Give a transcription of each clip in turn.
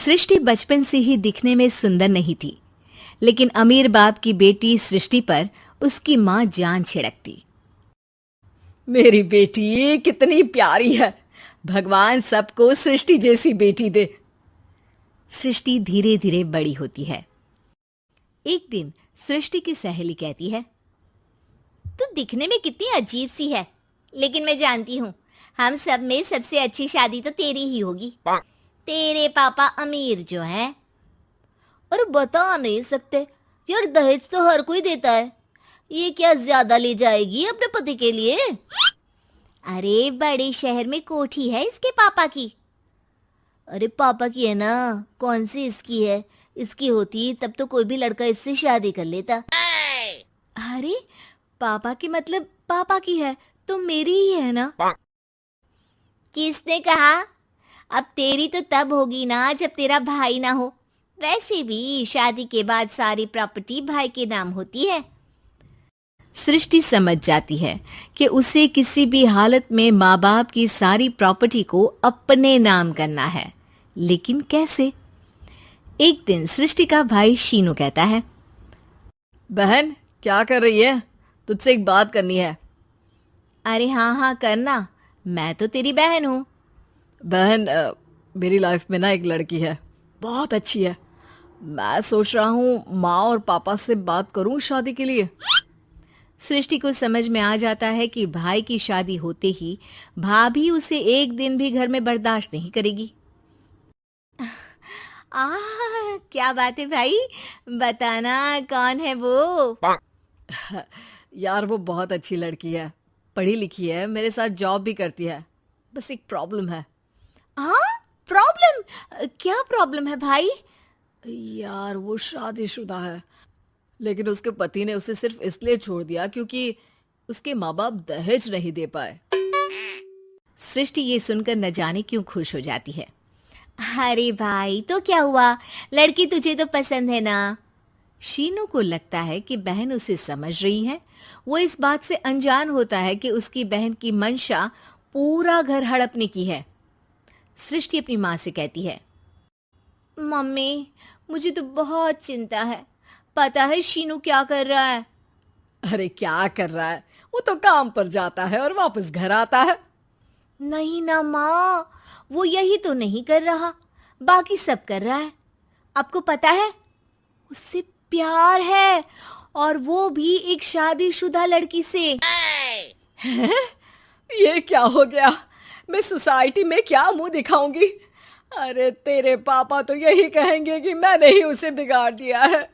सृष्टि बचपन से ही दिखने में सुंदर नहीं थी, लेकिन अमीर बाप की बेटी सृष्टि पर उसकी माँ जान छिड़कती। मेरी बेटी कितनी प्यारी है, भगवान सबको सृष्टि जैसी बेटी दे। सृष्टि धीरे धीरे बड़ी होती है। एक दिन सृष्टि की सहेली कहती है, तू दिखने में कितनी अजीब सी है, लेकिन मैं जानती हूँ हम सब में सबसे अच्छी शादी तो तेरी ही होगी। तेरे पापा अमीर जो हैं। और बता नहीं सकते यार, दहेज तो हर कोई देता है, ये क्या ज्यादा ले जाएगी अपने पति के लिए? अरे बड़े शहर में कोठी है इसके पापा की। अरे पापा की है ना, कौन सी इसकी है? इसकी होती तब तो कोई भी लड़का इससे शादी कर लेता। अरे पापा की मतलब पापा की है तो मेरी ही है ना? किसने कहा? अब तेरी तो तब होगी ना जब तेरा भाई ना हो। वैसे भी शादी के बाद सारी प्रॉपर्टी भाई के नाम होती है। सृष्टि समझ जाती है कि उसे किसी भी हालत में माँ बाप की सारी प्रॉपर्टी को अपने नाम करना है, लेकिन कैसे? एक दिन सृष्टि का भाई शीनू कहता है, बहन क्या कर रही है? तुझसे एक बात करनी है। अरे हाँ हाँ करना, मैं तो तेरी बहन हूँ। बहन मेरी लाइफ में ना एक लड़की है, बहुत अच्छी है। मैं सोच रहा हूँ माँ और पापा से बात करूँ शादी के लिए। सृष्टि को समझ में आ जाता है कि भाई की शादी होते ही भाभी उसे एक दिन भी घर में बर्दाश्त नहीं करेगी। क्या बात है भाई, बताना कौन है वो? यार वो बहुत अच्छी लड़की है, पढ़ी लिखी है, मेरे साथ जॉब भी करती है। बस एक प्रॉब्लम है। हाँ प्रॉब्लम? क्या प्रॉब्लम है भाई? यार वो शादीशुदा है, लेकिन उसके पति ने उसे सिर्फ इसलिए छोड़ दिया क्योंकि उसके माँ बाप दहेज नहीं दे पाए। सृष्टि ये सुनकर न जाने क्यों खुश हो जाती है। अरे भाई तो क्या हुआ, लड़की तुझे तो पसंद है ना? शीनू को लगता है कि बहन उसे समझ रही है। वो इस बात से अनजान होता है कि उसकी बहन की मंशा पूरा घर हड़पने की है। सृष्टि अपनी माँ से कहती है, मम्मी मुझे तो बहुत चिंता है, पता है शीनू क्या कर रहा है? अरे क्या कर रहा है, वो तो काम पर जाता है और वापस घर आता है। नहीं ना माँ, वो यही तो नहीं कर रहा, बाकी सब कर रहा है। आपको पता है उससे प्यार है, और वो भी एक शादीशुदा लड़की से। हैं? ये क्या हो गया? मैं सोसाइटी में क्या मुंह दिखाऊंगी? अरे तेरे पापा तो यही कहेंगे कि मैंने ही उसे बिगाड़ दिया है।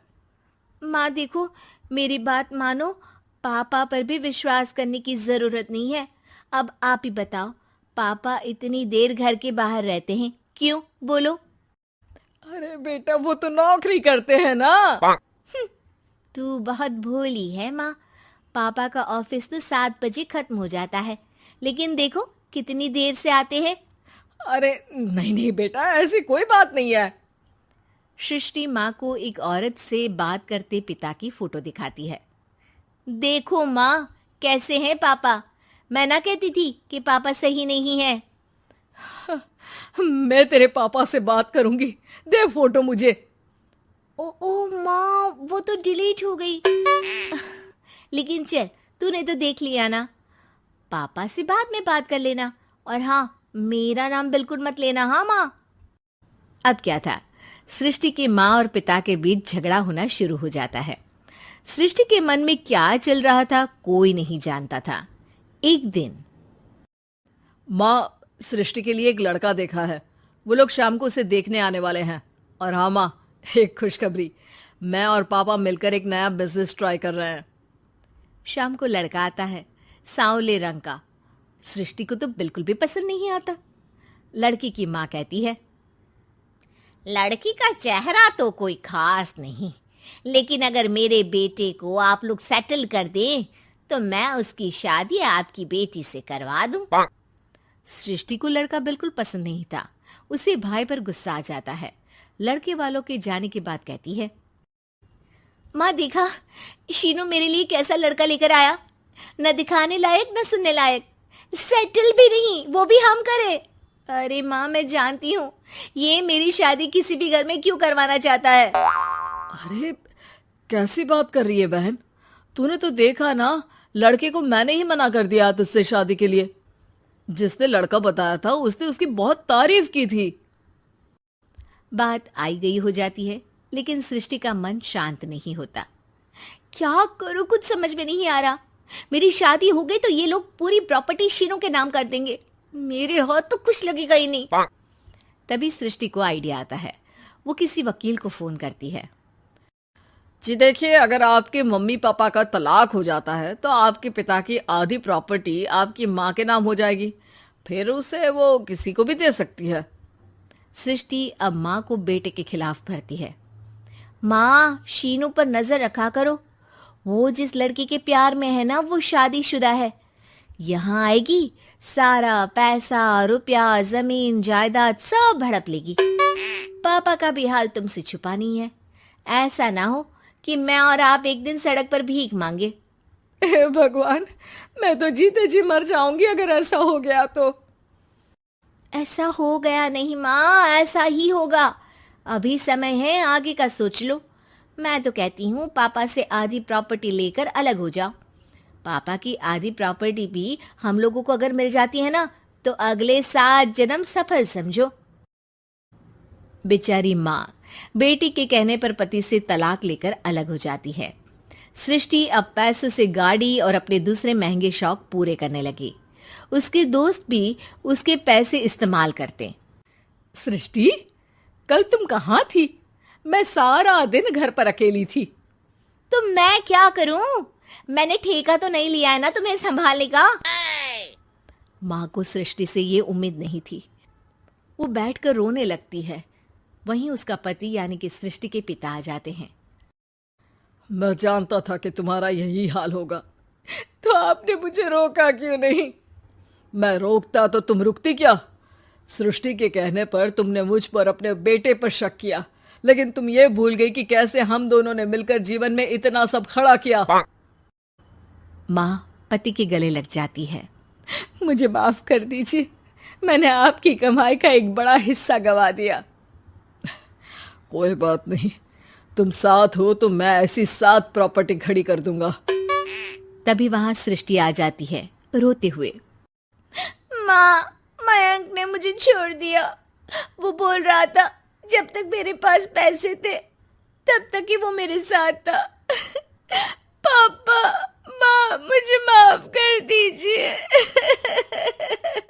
माँ देखो, मेरी बात मानो, पापा पर भी विश्वास करने की जरूरत नहीं है। अब आप ही बताओ, पापा इतनी देर घर के बाहर रहते हैं क्यों, बोलो? अरे बेटा वो तो नौकरी करते हैं ना। तू बहुत भोली है माँ। पापा का ऑफिस तो 7 बजे खत्म हो जाता है, लेकिन देखो कितनी देर से आते हैं। अरे नहीं नहीं बेटा, ऐसी कोई बात नहीं है। सृष्टि माँ को एक औरत से बात करते पिता की फोटो दिखाती है। देखो माँ कैसे हैं पापा, मैं ना कहती थी कि पापा सही नहीं है। मैं तेरे पापा से बात करूंगी, दे फोटो मुझे। ओ माँ वो तो डिलीट हो गई। लेकिन चल, तूने तो देख लिया ना, पापा से बाद में बात कर लेना। और हाँ, मेरा नाम बिल्कुल मत लेना। हाँ माँ। अब क्या था, सृष्टि के माँ और पिता के बीच झगड़ा होना शुरू हो जाता है। सृष्टि के मन में क्या चल रहा था कोई नहीं जानता था। एक दिन, माँ सृष्टि के लिए एक लड़का देखा है, वो लोग शाम को उसे देखने आने वाले हैं। और हाँ माँ, एक खुशखबरी, मैं और पापा मिलकर एक नया बिजनेस ट्राई कर रहे हैं। शाम को लड़का आता है, सांवले रंग का। सृष्टि को तो बिल्कुल भी पसंद नहीं आता। लड़की की माँ कहती है, लड़की का चेहरा तो कोई खास नहीं, लेकिन अगर मेरे बेटे को आप लोग सेटल कर दें तो मैं उसकी शादी आपकी बेटी से करवा दूं। सृष्टि को लड़का बिल्कुल पसंद नहीं था। उसे भाई पर गुस्सा आ जाता है। लड़के वालों के जाने के बाद कहती है, माँ देखा शीनू मेरे लिए कैसा लड़का लेकर आया, न दिखाने लायक न सुनने लायक, सेटल भी नहीं, वो भी हम करे। अरे माँ, मैं जानती हूँ ये मेरी शादी किसी भी घर में क्यों करवाना चाहता है। अरे कैसी बात कर रही है बहन? तूने तो देखा ना, लड़के को मैंने ही मना कर दिया तुझसे शादी के लिए। जिसने लड़का बताया था उसने उसकी बहुत तारीफ की थी। बात आई गई हो जाती है, लेकिन सृष्टि का मन शांत नहीं होता। क्या करूं, कुछ समझ में नहीं आ रहा। मेरी शादी हो गई तो ये लोग पूरी प्रॉपर्टी शीनू के नाम कर देंगे, मेरे हाथ तो कुछ लगेगा ही नहीं। तभी सृष्टि को आइडिया आता है। वो किसी वकील को फोन करती है। जी देखिए, अगर आपके मम्मी पापा का तलाक हो जाता है तो आपके पिता की आधी प्रॉपर्टी आपकी माँ के नाम हो जाएगी, फिर उसे वो किसी को भी दे सकती है। सृष्टि अब माँ को बेटे के खिलाफ भरती है। माँ, शीनू पर नजर रखा करो। वो जिस लड़की के प्यार में है ना, वो शादीशुदा है। यहाँ आएगी, सारा पैसा, रुपया, जमीन, जायदाद सब हड़प लेगी। पापा का भी हाल तुमसे छुपा नहीं है। ऐसा ना हो कि मैं और आप एक दिन सड़क पर भीख मांगे। हे भगवान, मैं तो जीते जी मर जाऊंगी अगर ऐसा हो गया तो। ऐसा हो गया नहीं माँ, ऐसा ही होगा। अभी समय है, आगे का सोच लो। मैं तो कहती हूँ पापा से आधी प्रॉपर्टी लेकर अलग हो जाओ। पापा की आधी प्रॉपर्टी भी हम लोगों को अगर मिल जाती है ना, तो अगले 7 जन्म सफल समझो। बेचारी माँ बेटी के कहने पर पति से तलाक लेकर अलग हो जाती है। सृष्टि अब पैसों से गाड़ी और अपने दूसरे महंगे शौक पूरे करने लगी। उसके दोस्त भी उसके पैसे इस्तेमाल करते। सृष्टि, कल तुम कहाँ थी? मैं सारा दिन घर पर अकेली थी। तो मैं क्या करूं? मैंने ठेका तो नहीं लिया है ना तुम्हें संभालने का। माँ को सृष्टि से ये उम्मीद नहीं थी। वो बैठकर रोने लगती है। वहीं उसका पति यानी कि सृष्टि के पिता आ जाते हैं। मैं जानता था कि तुम्हारा यही हाल होगा, तो आपने मुझे रोका क्यों नहीं? मैं रोकता तो तुम रुकती क्या? सृष्टि के कहने पर तुमने मुझ पर, अपने बेटे पर शक किया, लेकिन तुम ये भूल गई कि कैसे हम दोनों ने मिलकर जीवन में इतना सब खड़ा किया। माँ पति के गले लग जाती है। मुझे माफ कर दीजिए, मैंने आपकी कमाई का एक बड़ा हिस्सा गवा दिया। कोई बात नहीं, तुम साथ हो तो मैं ऐसी 7 प्रॉपर्टी खड़ी कर दूंगा। तभी वहां सृष्टि आ जाती है रोते हुए। माँ, मयंक ने मुझे छोड़ दिया। वो बोल रहा था जब तक मेरे पास पैसे थे तब तक ही वो मेरे साथ था। पापा, माँ, मुझे माफ कर दीजिए।